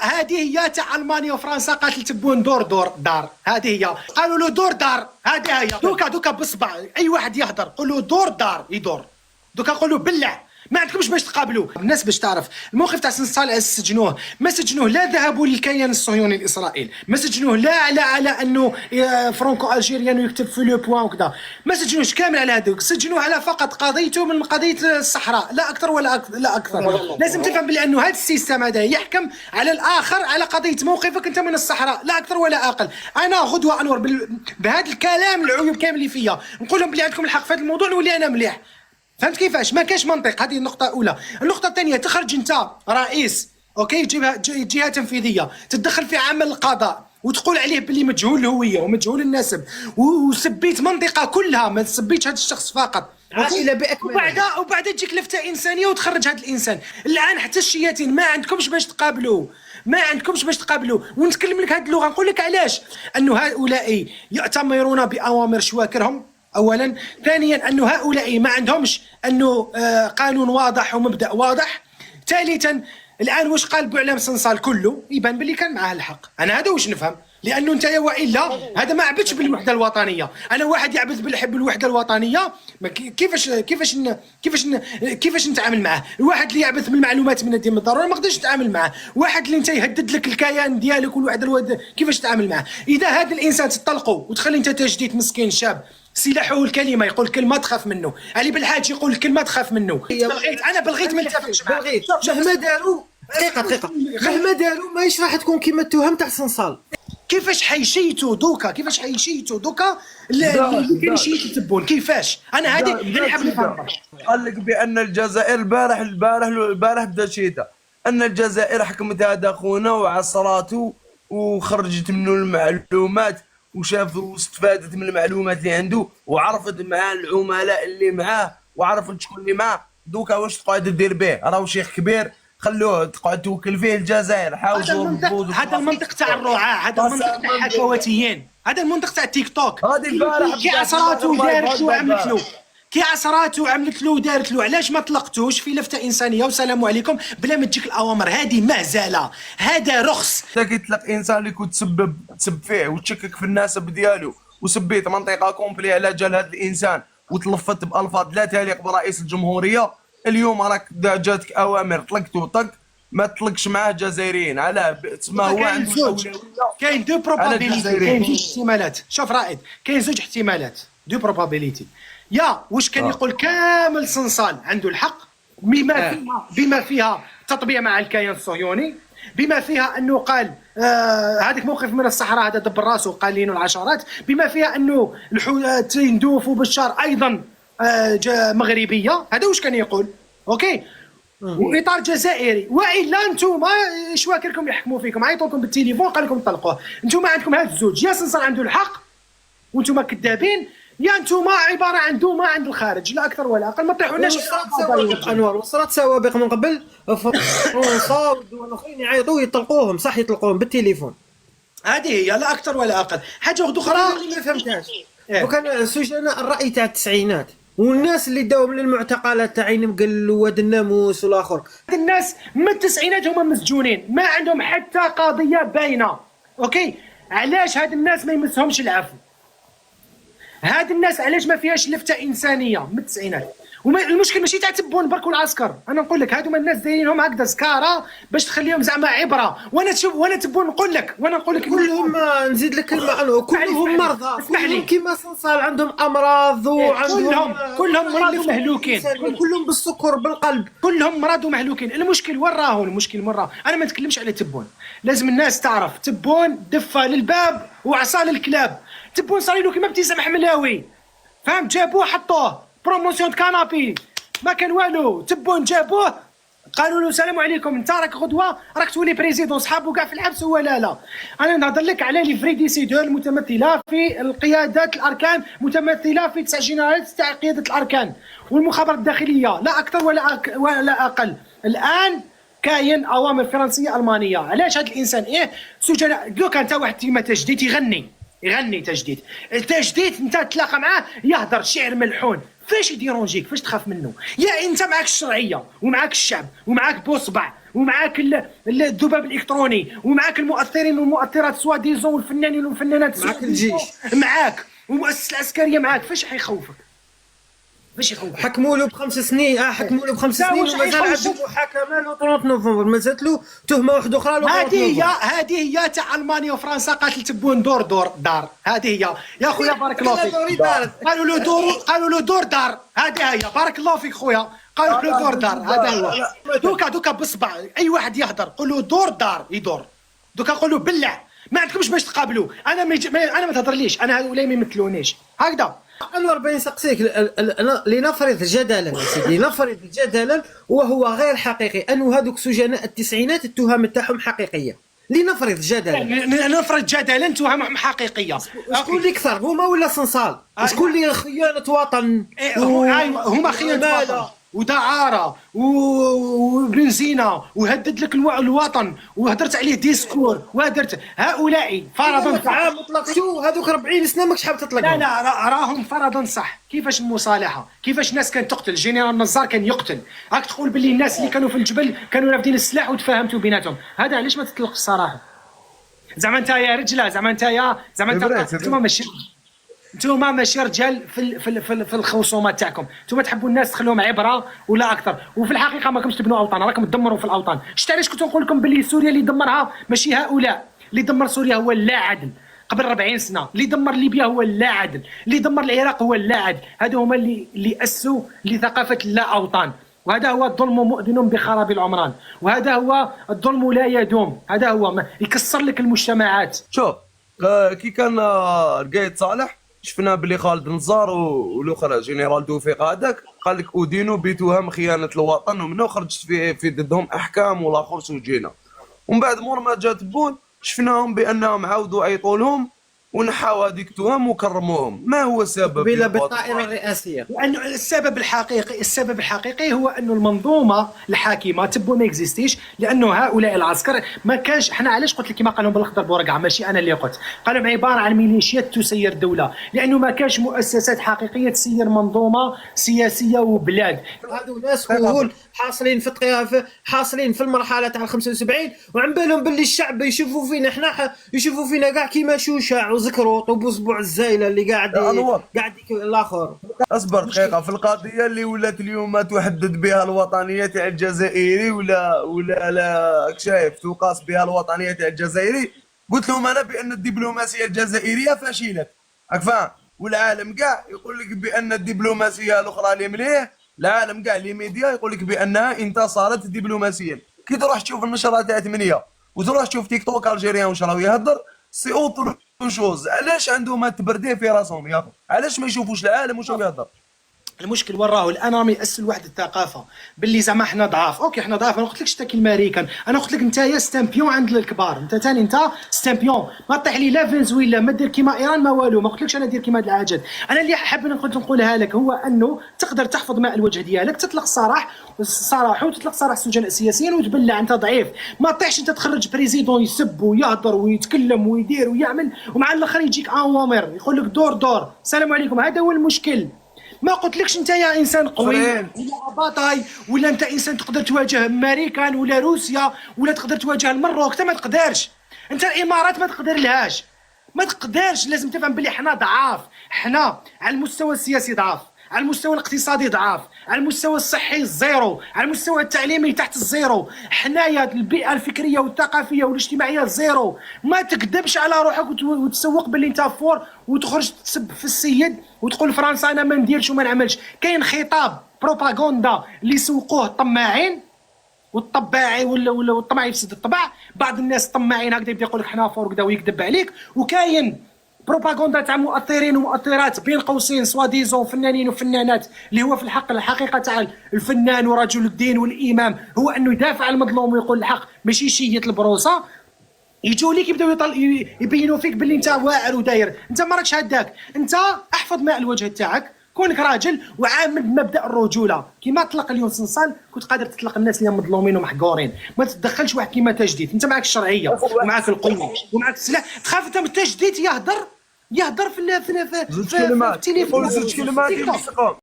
هذه هي تاع المانيا وفرنسا قالت تبون دار هذه هي قالوا له دور دار هذه هي دوكا بصبع اي واحد يهضر قول له دور دار يدور دوكا نقولوا بلع ما عندكمش باش تقابلوا الناس باش تعرف الموقف تاع صالح سجنوه ما سجنوه لا ذهبوا للكيان الصهيوني الاسرائيلي ما سجنوه لا على انه فرانكو الجيريان يكتب في لو بوان وكذا ما سجنوش كامل على هذوك سجنوه على فقط قضيته من قضيه الصحراء لا اكثر ولا لا اكثر لازم تفهم بلي انه هذا السيستم هذا يحكم على الاخر على قضيه موقفك انت من الصحراء لا اكثر ولا اقل انا غدوه انور بهذا الكلام العيوب كامل اللي فيا نقول لهم بلي عندكم الحق في هذا الموضوع نولي انا مليح فهمت كيفاش ما كاش منطق هذه النقطه الاولى النقطه الثانيه تخرج انت رئيس اوكي جهه تنفيذيه تتدخل في عمل القضاء وتقول عليه بلي مجهول الهويه ومجهول النسب وسبيت منطقه كلها ما سبيتش هذا الشخص فقط عائله باكملها وبعد تجيك لفته انسانيه وتخرج هذا الانسان الان حتى الشياطين ما عندكمش باش تقابلوا ونتكلم لك هذه اللغه نقول لك علاش انه هؤلاء يأتمرون باوامر شواكرهم اولا ثانيا انه هؤلاء ما عندهمش انه قانون واضح ومبدا واضح ثالثا الان واش قال بوعلام صنصال كله يبان باللي كان معاه الحق انا هذا واش نفهم لانه انت والا هذا ما عبدش بالوحده الوطنيه انا واحد يعبد بالحب الوحده الوطنيه كيفاش نتعامل معاه الواحد اللي يعبث بالمعلومات من الدين بالضروره ما نقدرش نتعامل معاه واحد اللي انت يهدد لك الكيان ديالك والوحده كيفاش تتعامل معاه اذا هذا الانسان تطلقه وتخلي انت تجديد مسكين شاب سلاحه الكلمه يقول كلمه تخاف منه علي بالحاج يقول كلمه تخاف منه بلغيت ما نتفقش بلغيت مهما داروا دقيقه مهما داروا ماهيش راح تكون كيما التهم تاع صنصال كيفاش حيشيتوا دوكا اللي كاين شي تتبون كيفاش انا هذه نحب نفهم قال لك بان الجزائر البارح بدا شيتا ان الجزائر حكمت هذا خونا وعصراته وخرجت منه المعلومات وشاف واستفادت من المعلومات اللي عنده وعرفت مع العملاء اللي معاه وعرفت شكون اللي معاه دوكا واش تقعد دير به راهو شيخ كبير خلوه تقعد توكل فيه الجزائر حاولوا هذا المنطق تاع الرعاة هذا المنطق تاع الحكواتيين هذا المنطق تاع التيك توك هذه البارح كي عصراته دارت له عملت له كي عصراته عملت له ودارت له علاش ما طلقتوش في لفته انسانيه والسلام عليكم بلا ما تجيك الاوامر هذه مهزله هذا رخص انت كي تلق انسان اللي كنت تسب فيه وتشكك في النسب ديالو وسبيت منطقه كومبلي على جال هذا الانسان وتلفت بالفاظ لا تليق برئيس الجمهوريه اليوم راك جاتك اوامر طلقتو طق ما تطلقش معاه جزائريين على تسمى هو عنده كاين دو بروبابيليتي كاين زوج احتمالات شوف رائد كاين زوج احتمالات دو بروبابيليتي يا واش كان يقول كامل صنصال عنده الحق بما فيها تطبيع مع الكيان الصهيوني بما فيها انه قال هذاك موقف من الصحراء هذا دبر راسه قالينه العشرات بما فيها انه تندوف وبشار ايضا مغربيه هذا واش كان يقول اوكي واطار جزائري والا انتم شواكركم يحكموا فيكم عيطوا لكم بالتليفون قال لكم طلقوه انتم عندكم هاد الزوج يا صنصال عنده الحق وانتم كذابين يا انتم عباره عن دوما عند الخارج لا اكثر ولا اقل ما طيحوناش انوار وصلت سوابق من قبل فرنسا والدول الاخرين يعيطوا يطلقوهم صح يطلقوهم بالتليفون هذه هي لا اكثر ولا اقل حاجه اخرى اللي ما فهمتهاش وكان سجناء الراي تاع التسعينات والناس اللي داو من المعتقلات تاع عين مقل وواد الناموس والاخر الناس من التسعينات هما مسجونين ما عندهم حتى قضيه باينه اوكي علاش هاد الناس ما يمسهمش العفو هاد الناس علاش ما فيهاش لفته انسانيه من التسعينات المشكل ماشي تاع تبون برك والعسكر انا نقول لك هادو الناس دايرينهم هكذا سكاره باش تخليهم زعما عبره وانا تبون نقول لك كلهم نزيد لك كلمه كلهم مرضى اسمح لي كيما صنصال عندهم امراض وعندهم كلهم مرضى ومهلوكين كلهم بالسكر بالقلب كلهم مرضى ومهلوكين المشكل وين راهو انا ما نتكلمش على تبون لازم الناس تعرف تبون دفه للباب وعصا للكلاب تبون صار له كيما ابتسام حملاوي فهمت جابوه حطوه بروموسيون كانابي ما كان والو تبون جابوه قالوا له السلام عليكم انت راك غدوه راك تولي بريزيدون صحابو كاع في الحبس هو لا انا نهضر لك على لي فري ديسيدور المتمثله في القيادات الاركان متمثله في 9 جنرالات تاع قياده الاركان والمخابرات الداخليه لا اكثر ولا اقل الان كاين اوامر فرنسيه المانيه علاش هذا الانسان سجناء دوكا انت واحد كيما تجديد يغني تجديد انت تلاقى معاه يهضر شعر ملحون فاش يديرونجيك فاش تخاف منه يا انت معاك الشرعيه ومعاك الشعب ومعاك بوصبع ومعاك الذباب الالكتروني، ومعاك المؤثرين والمؤثرات سوا ديزون والفنانين والفنانات، معاك الجيش، معاك والمؤسسه العسكريه معاك. فاش حيخوفك؟ فاش يخوفك؟ حكموا له ب5 سنين، حكموا له ب5 سنين ومازال عنده محاكمه لو 30 نوفمبر، مازالت له تهمه واحده اخرى. هذه هي تاع المانيا وفرنسا قاتلت بون دور دار. هذه هي يا خويا بارك الله فيك. قالوا له دور دار. هذه هي بارك الله فيك خويا. قالوا له دور دار. هذا هو. دوكا بصبع اي واحد يهضر قول له دور دار يدور. دوكا قول له بلع ما عندكمش باش تقابلوا. انا ما تهضرليش، انا هؤلاء ما يمثلونيش هكذا. انور بين سقسيك لنفرض جدلا سيدي، لنفرض جدلا وهو غير حقيقي انه هذوك سجناء التسعينات التهم تاعهم حقيقيه. لنفرض جدلا، نفرض جدلا تهم حقيقيه. شكون اللي كثر، هما ولا صنصال؟ شكون اللي خيانه وطن؟ هما خيانه وطن ودعاره وبنزينه وهدد لك الوطن وهدرت عليه ديسكور وهدرت. هؤلاء فرضا عام طلقتو، هذوك 40 سنه ماكش حاب تطلقهم. لا راهم فرضا صح. كيفاش المصالحه؟ كيفاش الناس كانت تقتل؟ جنرال النزار كان يقتل. راك تقول باللي الناس اللي كانوا في الجبل كانوا رافدين السلاح وتفاهمتوا بيناتهم. هذا علاش ما تطلقش الصراحه؟ زعما انت يا رجله، زعما انتوما ماشي رجال في الخصومات تاعكم. انتوما تحبوا الناس تخلوهم عبره ولا اكثر، وفي الحقيقه ما كنتش تبنوا اوطان، راكم تدمروا في الاوطان. شفت علاش كنت نقول لكم باللي سوريا اللي دمرها ماشي هؤلاء. اللي دمر سوريا هو اللا عدل قبل 40 سنه، اللي دمر ليبيا هو اللا عدل، اللي دمر العراق هو اللا عدل. هادو هما اللي اسسوا لثقافه اللا اوطان، وهذا هو الظلم مؤذن بخراب العمران، وهذا هو الظلم لا يدوم. هذا هو يكسر لك المجتمعات. شوف كي كان رقايد صالح شفنا بلي خالد نزار والاخر جنرال توفيق هذاك قال لك ادينوا بتهم خيانه الوطن، ومنه خرجت في ضدهم احكام والاخر سجينا. ومن بعد مور ما جات بون شفناهم بانهم عاودوا عيطوا لهم ونحاو هذيك التهم وكرموهم. ما هو السبب؟ بلا بالطائره الرئاسيه. لانه السبب الحقيقي هو انه المنظومه الحاكمه تبو ما اكزيستيش، لانه هؤلاء العسكر ما كانش. احنا علاش قلت لك كما قالوا بالاخضر بورقع، ماشي انا اللي قلت، قالوا عباره عن ميليشيات تسير دوله، لانه ما كانش مؤسسات حقيقيه تسير منظومه سياسيه وبلاد. هذو ناس كهول حاصلين في المرحله تاع 75 وعم بالهم باللي الشعب يشوفوا فينا احنا يشوفوا فينا كاع كيما شوشع وزكروط وبوصبوع الزايله اللي قاعد الاخر. اصبر دقيقه، في القضيه اللي ولات اليوم تحدد بها الوطنيه تاع الجزائري ولا لا شايف تقاس بها الوطنيه تاع الجزائري، قلت لهم انا بان الدبلوماسيه الجزائريه فشلت، راك فاهم؟ والعالم كاع يقول لك بان الدبلوماسيه الاخرى اللي مليح، العالم كاع لي ميديا يقول لك بانها انتصرت دبلوماسيا. كي تروح تشوف النشره تاع 8 وتروح تشوف تيك توك الجيريان واش راهو يهضر سي اوتر شوز. علاش عندهم التبرديه في راسهم يا اخو؟ علاش ما يشوفوش العالم واش هو يهضر؟ المشكل وين راهو؟ الان راهم ياسوا لواحد الثقافه باللي زعما حنا ضعاف. اوكي حنا ضعاف، انا قلت لكش تاكل الامريكان، انا قلت لك انت يا ستامبيون عند الكبار، انت ثاني انت ستامبيون. ما طيح لي لا فنزويلا، ما دير كيما ايران ما والو. ما قلتلكش انا دير كيما هاد العجل. انا اللي حاب نقولها لك هو انه تقدر تحفظ ماء الوجه ديالك، تطلق الصراحه وتطلق سراح السجناء السياسيين وتبلع. انت ضعيف، ما طيحش انت تخرج بريزيدون يسب ويهضر ويتكلم ويدير ويعمل ومع الاخر يجيك اوامر يقول لك دور. السلام عليكم. هذا هو المشكل. ما قلتلكش انت يا انسان قوي ولا باطاي ولا انت انسان تقدر تواجه امريكان ولا روسيا ولا تقدر تواجه المروك. انت ما تقدرش. انت الامارات ما تقدر لهاش، ما تقدرش. لازم تفهم بلي حنا ضعاف. حنا على المستوى السياسي ضعاف، على المستوى الاقتصادي ضعاف، على المستوى الصحي الزيرو، على المستوى التعليمي تحت الزيرو. حنايا البيئه الفكريه والثقافيه والاجتماعيه زيرو. ما تكذبش على روحك وتسوق باللي انت فور وتخرج تسب في السيد وتقول فرنسا انا ما نديرش وما نعملش. كاين خطاب بروباغندا اللي سوقوه الطماعين والطباعي ولا الطماع يفسد الطبع. بعض الناس طماعين هكذا يبدا يقول لك حنا فور كذا ويكذب عليك. وكاين بروباغندا تاع مؤثرين ومؤثرات بين قوسين سوا ديزون فنانين وفنانات، اللي هو في الحقيقه تاع الفنان ورجل الدين والامام هو انه يدافع عن المظلوم ويقول الحق ماشي شية البروسه. يجوا ليك يبداو يبينوا فيك باللي انت واعر وداير. انت ما راكش هداك. انت احفظ ماء الوجه تاعك، كونك راجل وعامل بمبدا الرجوله. كيما طلق اليوم صنصال كنت قادر تطلق الناس اللي مظلومين ومحقورين. ما تتدخلش واحد كيما تجديد. انت معك الشرعيه ومعك القوه ومعك السلاح. تخاف انت من التجديد يهضر في التليفون.